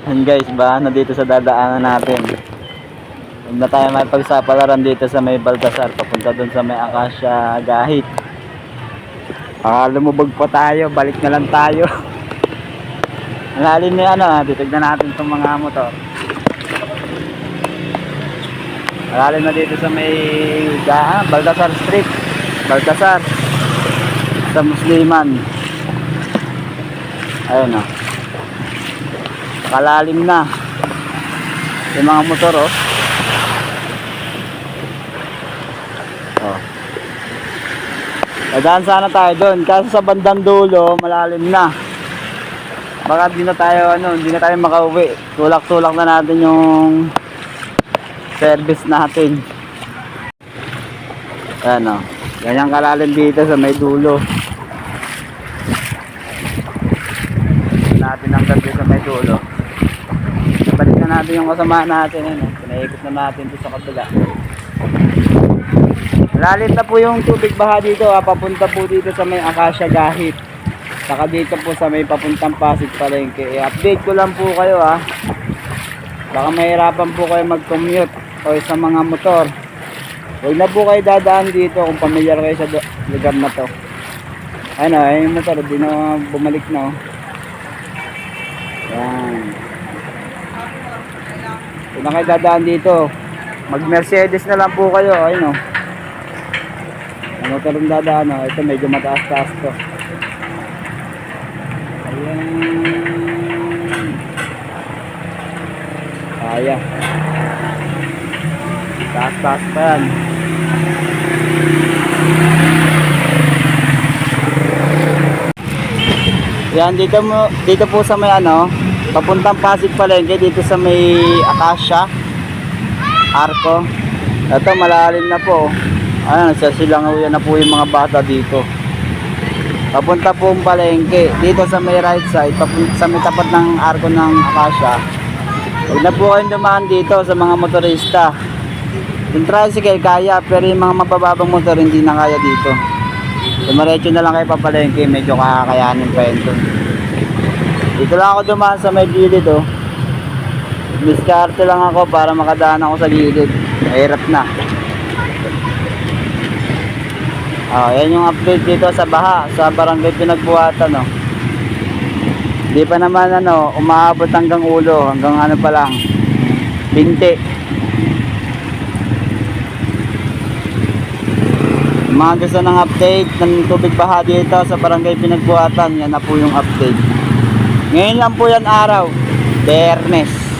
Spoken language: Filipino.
Yan guys, ba na dito sa dadaanan natin. Huwag na tayo may pagsapalaran dito sa may Baltasar, papunta dun sa may Acacia Gahit. Lumubog pa tayo, balik na lang tayo. Malalim na ano, titignan natin itong mga motor. Malalim na dito sa may Baltasar Street, Baltasar sa Musliman. Ayun o, kalalim na yung mga motor oh. Dadaan sana tayo doon kasi sa bandang dulo malalim na. Baka hindi na tayo makauwi. Tulak-tulak na natin yung service natin. Ayan o, ganyan kalalim dito sa may dulo. Natin ang gabi sa may dulo. Balik na natin yung kasama natin ano. Pinaikot na natin dito sa kabila. Lalim na po yung tubig baha dito papunta po dito sa may Acacia Gahit. Saka dito po sa may papuntang Pasig Palengke. I-update ko lang po kayo baka mahirapan po kayo mag-commute o sa mga motor. Huwag na po kayo dadaan dito kung pamilyar kayo sa lugar na to. Ano, yung motor di na bumalik na Yan. Huwag na kayo dadaan dito. Mag Mercedes na lang po kayo. Ayun motor yung dadaan ito medyo mataas-taas to. Ayan. Taas-taas pa yan. Yan dito po sa may papuntang Pasig Palengke dito sa may Acacia Arco. Ito malalim na po. Nagsasilangaw na po yung mga bata dito. Papunta po ang Palengke dito sa may right side, sa may tapat ng Arco ng Acacia. Huwag na po kayong dumaan dito sa mga motorista. Yung tricycle kaya, pero yung mga mabababang motor hindi na kaya dito. Dumaretso na lang kayo pa Palengke, medyo kakakayanin pa yun dun. Dito lang ako dumaan sa may gilid diskarte lang ako para makadaan ako sa gilid. Mahirap na. Yan yung update dito sa baha sa barangay Pinagbuhatan Hindi pa naman umaabot hanggang ulo, hanggang pa lang binti. Mga gusto ng update ng tubig baha dito sa barangay Pinagbuhatan, yan na po yung update. Ngayon lang po yan araw, Biyernes.